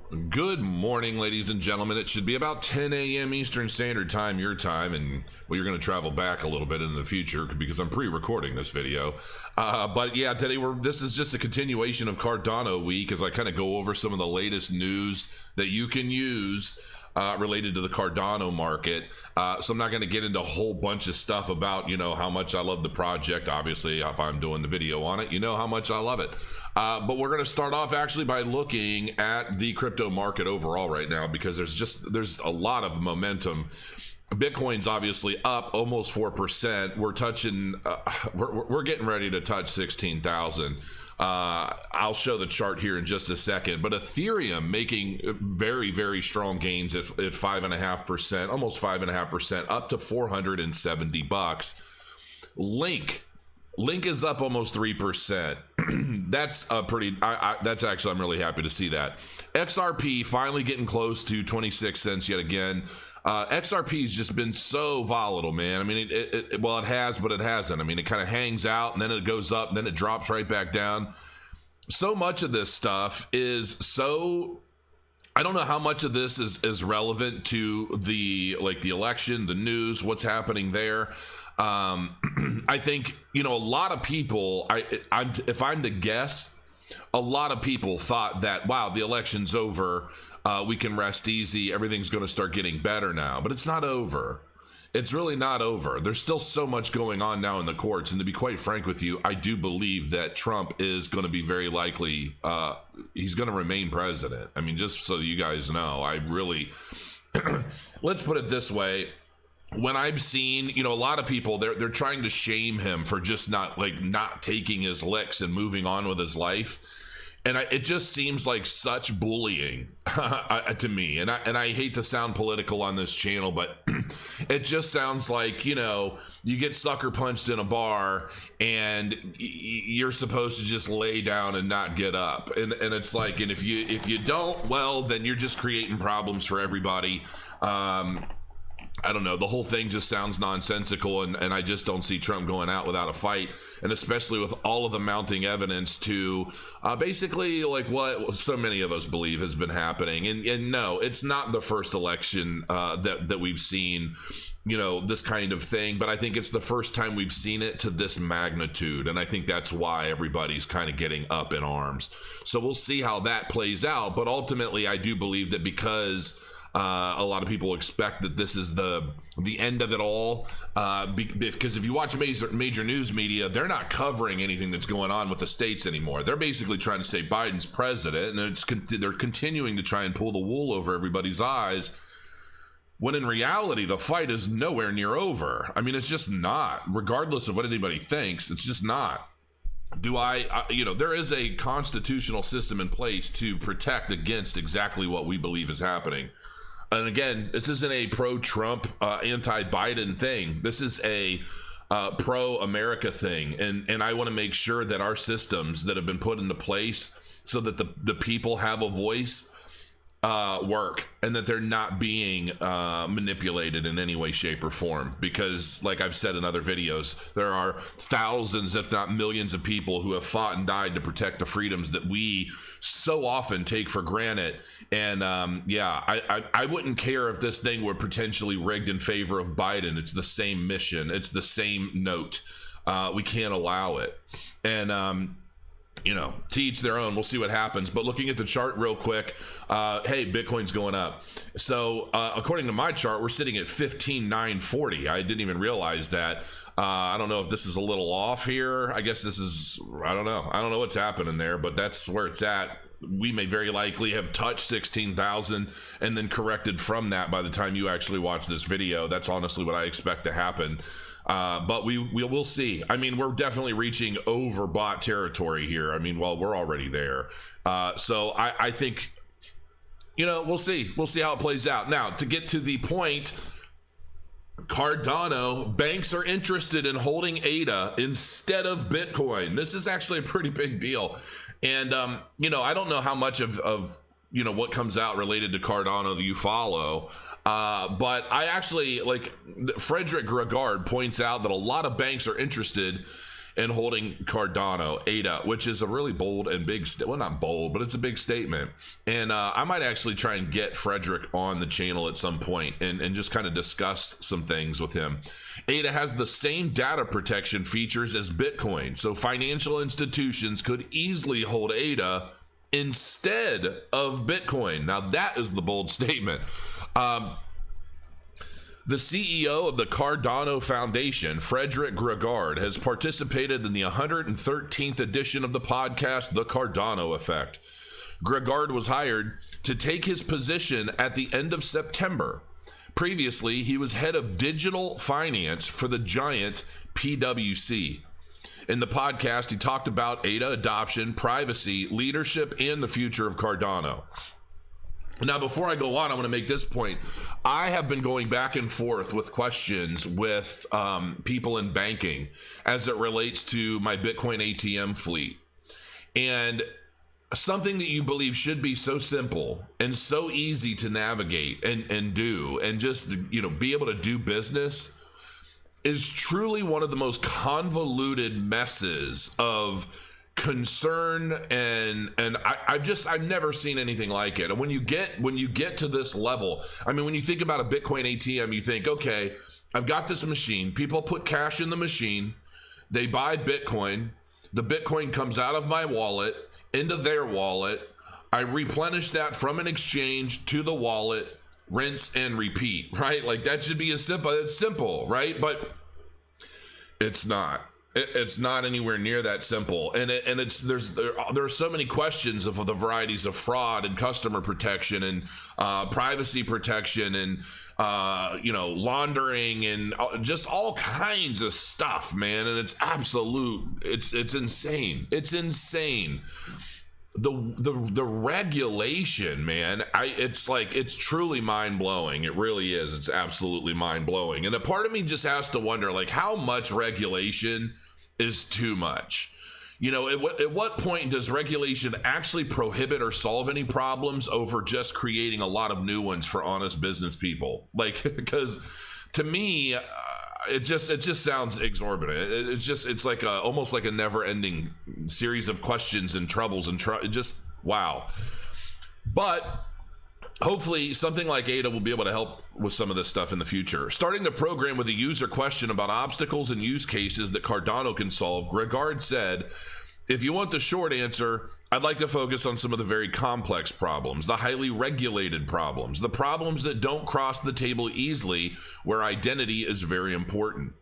Good morning, ladies and gentlemen. It should be about 10 a.m. Eastern Standard Time, your time, and well, you're going to travel back a little bit into the future because I'm pre-recording this video. But yeah, today this is just a continuation of Cardano week as I kind of go over some of the latest news that you can use related to the Cardano market. So I'm not going to get into a whole bunch of stuff about, how much I love the project. Obviously, if I'm doing the video on it, you know how much I love it. But we're going to start off actually by looking at the crypto market overall right now, because there's a lot of momentum. Bitcoin's obviously up almost 4%. We're touching, we're getting ready to touch 16,000. I'll show the chart here in just a second, but Ethereum making very, very strong gains at 5.5%, almost 5.5%, up to $470. Link is up almost 3%. That's a pretty, that's actually, I'm really happy to see that. XRP finally getting close to 26 cents yet again. XRP has just been so volatile, man. I mean, it has, but it hasn't. I mean, it kind of hangs out and then it goes up, and then it drops right back down. So much of this stuff is so, I don't know how much of this is relevant to the election, the news, what's happening there. I think, a lot of people, if I'm to guess, a lot of people thought that, wow, the election's over. We can rest easy. Everything's going to start getting better now, but it's not over. It's really not over. There's still so much going on now in the courts. And to be quite frank with you, I do believe that Trump is going to be very likely, he's going to remain president. I mean, just so you guys know, I really, let's put it this way. When I've seen, a lot of people, they're trying to shame him for just not taking his licks and moving on with his life. And it just seems like such bullying to me. And I hate to sound political on this channel, but it just sounds like, you get sucker punched in a bar and you're supposed to just lay down and not get up. And it's like, and if you don't, well, then you're just creating problems for everybody. I don't know. The whole thing just sounds nonsensical, and I just don't see Trump going out without a fight, and especially with all of the mounting evidence to basically what so many of us believe has been happening. And no, it's not the first election that we've seen, this kind of thing, but I think it's the first time we've seen it to this magnitude, and I think that's why everybody's kind of getting up in arms. So we'll see how that plays out, but ultimately I do believe that because a lot of people expect that this is the end of it all, because if you watch major news media, they're not covering anything that's going on with the states anymore. They're basically trying to say Biden's president, and they're continuing to try and pull the wool over everybody's eyes, when in reality, the fight is nowhere near over. I mean, it's just not, regardless of what anybody thinks, it's just not. There is a constitutional system in place to protect against exactly what we believe is happening. And again, this isn't a pro-Trump, anti-Biden thing. This is a pro-America thing. And I want to make sure that our systems that have been put into place so that the people have a voice work, and that they're not being manipulated in any way, shape, or form. Because, like I've said in other videos, there are thousands, if not millions, of people who have fought and died to protect the freedoms that we so often take for granted. And I wouldn't care if this thing were potentially rigged in favor of Biden. It's the same mission. It's the same note. We can't allow it. And to each their own. We'll see what happens. But looking at the chart real quick, hey, Bitcoin's going up. So according to my chart, we're sitting at 15,940. I didn't even realize that. I don't know if this is a little off here. I guess this is, I don't know. I don't know what's happening there, but that's where it's at. We may very likely have touched 16,000 and then corrected from that by the time you actually watch this video. That's honestly what I expect to happen. But we'll see. I mean, we're definitely reaching overbought territory here. I mean, well, we're already there. So I think, we'll see. We'll see how it plays out. Now, to get to the point, Cardano, banks are interested in holding ADA instead of Bitcoin. This is actually a pretty big deal. And, I don't know how much of what comes out related to Cardano that you follow. But I actually, Frederick Gregard points out that a lot of banks are interested in holding Cardano, ADA, which is a really bold and big, well, not bold, but it's a big statement. And I might actually try and get Frederick on the channel at some point and just kind of discuss some things with him. ADA has the same data protection features as Bitcoin, so financial institutions could easily hold ADA instead of Bitcoin. Now that is the bold statement. The CEO of the Cardano Foundation, Frederick Gregard, has participated in the 113th edition of the podcast, The Cardano Effect. Gregard was hired to take his position at the end of September. Previously, he was head of digital finance for the giant PwC. In the podcast, he talked about ADA adoption, privacy, leadership, and the future of Cardano. Now, before I go on, I want to make this point. I have been going back and forth with questions with people in banking as it relates to my Bitcoin ATM fleet. And something that you believe should be so simple and so easy to navigate and do and just, be able to do business is truly one of the most convoluted messes of concern and I've never seen anything like it. And when you get to this level, I mean, when you think about a Bitcoin ATM, you think, okay, I've got this machine, people put cash in the machine, they buy Bitcoin, the Bitcoin comes out of my wallet into their wallet, I replenish that from an exchange to the wallet, rinse and repeat, right? Like that should be it's simple, right? But it's not. It's not anywhere near that simple, and there are so many questions of the varieties of fraud and customer protection and privacy protection and laundering and just all kinds of stuff, man. And it's insane. It's insane. The regulation, man. It's truly mind blowing. It really is. It's absolutely mind blowing. And a part of me just has to wonder, like, how much regulation is too much? At what point does regulation actually prohibit or solve any problems over just creating a lot of new ones for honest business people? Like, because to me, it just sounds exorbitant. It's like almost like a never-ending series of questions and troubles and just wow. But hopefully something like ADA will be able to help with some of this stuff in the future. Starting the program with a user question about obstacles and use cases that Cardano can solve, Gregard said, "If you want the short answer, I'd like to focus on some of the very complex problems, the highly regulated problems, the problems that don't cross the table easily, where identity is very important.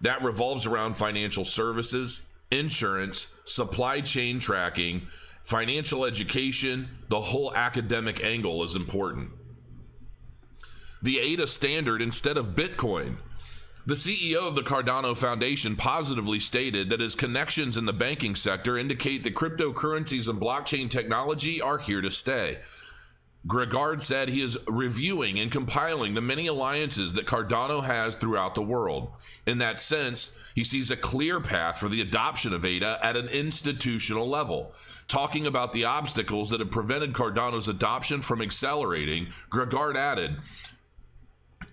That revolves around financial services, insurance, supply chain tracking, financial education. The whole academic angle is important. The ADA standard instead of Bitcoin." The CEO of the Cardano Foundation positively stated that his connections in the banking sector indicate that cryptocurrencies and blockchain technology are here to stay. Gregard said he is reviewing and compiling the many alliances that Cardano has throughout the world. In that sense, he sees a clear path for the adoption of ADA at an institutional level. Talking about the obstacles that have prevented Cardano's adoption from accelerating, Gregard added,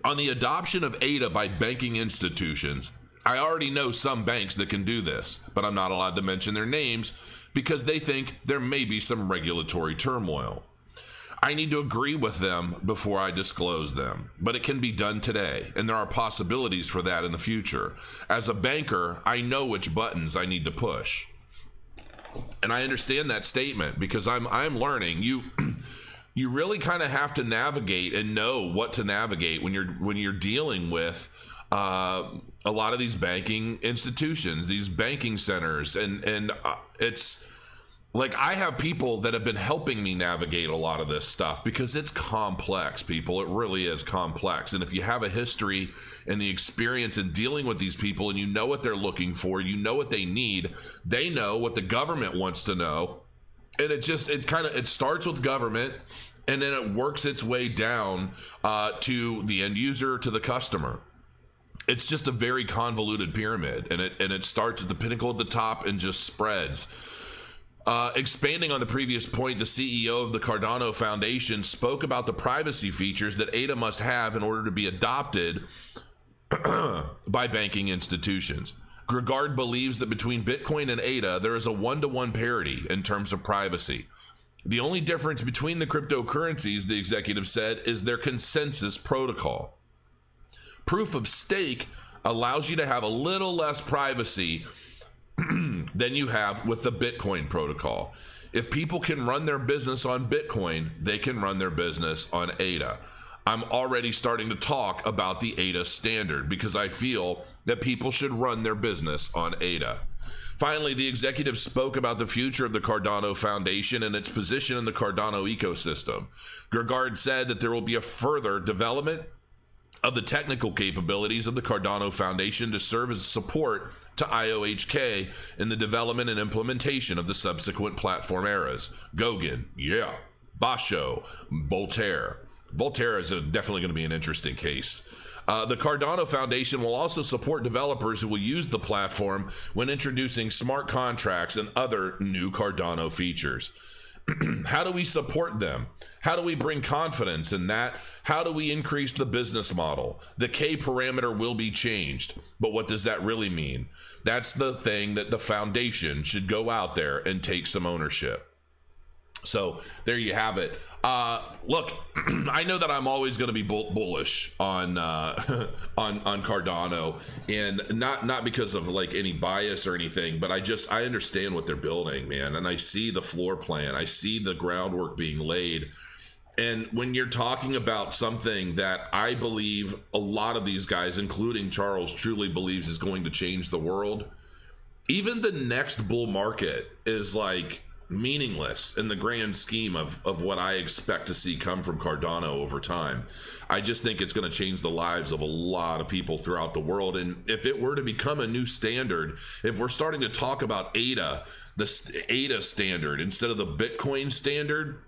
"On the adoption of ADA by banking institutions, I already know some banks that can do this, but I'm not allowed to mention their names because they think there may be some regulatory turmoil. I need to agree with them before I disclose them, but it can be done today, and there are possibilities for that in the future. As a banker, I know which buttons I need to push." And I understand that statement because I'm learning. You really kind of have to navigate and know what to navigate when you're dealing with a lot of these banking institutions, these banking centers, and it's like I have people that have been helping me navigate a lot of this stuff because it's complex, people. It really is complex. And if you have a history and the experience in dealing with these people and you know what they're looking for, you know what they need, they know what the government wants to know. And it starts with government and then it works its way down to the end user, to the customer. It's just a very convoluted pyramid, and it starts at the pinnacle at the top and just spreads. Expanding on the previous point, the CEO of the Cardano Foundation spoke about the privacy features that ADA must have in order to be adopted by banking institutions. Gregard believes that between Bitcoin and ADA, there is a 1-to-1 parity in terms of privacy. The only difference between the cryptocurrencies, the executive said, is their consensus protocol. Proof of stake allows you to have a little less privacy than you have with the Bitcoin protocol. If people can run their business on Bitcoin, they can run their business on ADA. I'm already starting to talk about the ADA standard because I feel that people should run their business on ADA. Finally, the executive spoke about the future of the Cardano Foundation and its position in the Cardano ecosystem. Gregard said that there will be a further development of the technical capabilities of the Cardano Foundation to serve as support to IOHK in the development and implementation of the subsequent platform eras. Gauguin, yeah. Basho, Voltaire. Voltaire is definitely going to be an interesting case. The Cardano Foundation will also support developers who will use the platform when introducing smart contracts and other new Cardano features. How do we support them? How do we bring confidence in that? How do we increase the business model? The K parameter will be changed, but what does that really mean? That's the thing that the foundation should go out there and take some ownership. So there you have it. Look, I know that I'm always going to be bullish on Cardano, and not because of like any bias or anything, but I understand what they're building, man, and I see the floor plan, I see the groundwork being laid. And when you're talking about something that I believe a lot of these guys, including Charles, truly believes is going to change the world, even the next bull market is like meaningless in the grand scheme of what I expect to see come from Cardano over time. I just think it's going to change the lives of a lot of people throughout the world. And if it were to become a new standard, if we're starting to talk about ADA, the ADA standard instead of the Bitcoin standard,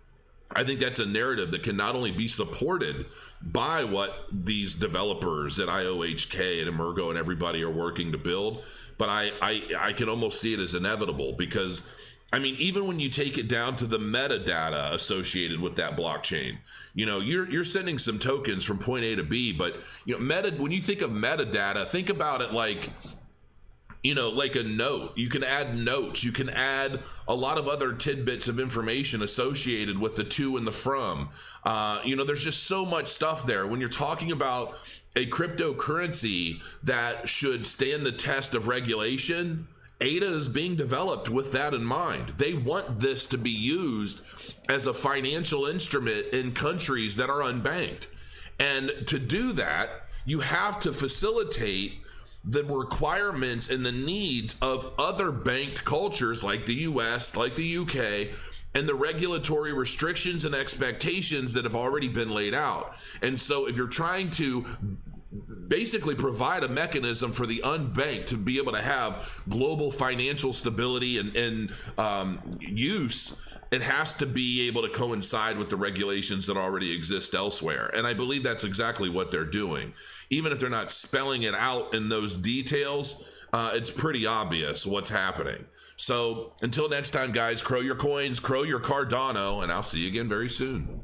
I think that's a narrative that can not only be supported by what these developers at IOHK and Emergo and everybody are working to build, but I can almost see it as inevitable because, I mean, even when you take it down to the metadata associated with that blockchain, you know, you're sending some tokens from point A to B, but you know, when you think of metadata, think about it like, you know, like a note. You can add notes. You can add a lot of other tidbits of information associated with the to and the from. You know, there's just so much stuff there. When you're talking about a cryptocurrency that should stand the test of regulation, ADA is being developed with that in mind. They want this to be used as a financial instrument in countries that are unbanked. And to do that, you have to facilitate the requirements and the needs of other banked cultures like the US, like the UK, and the regulatory restrictions and expectations that have already been laid out. And so if you're trying to basically provide a mechanism for the unbanked to be able to have global financial stability and use, it has to be able to coincide with the regulations that already exist elsewhere. And I believe that's exactly what they're doing. Even if they're not spelling it out in those details, it's pretty obvious what's happening. So until next time, guys, crow your coins, crow your Cardano, and I'll see you again very soon.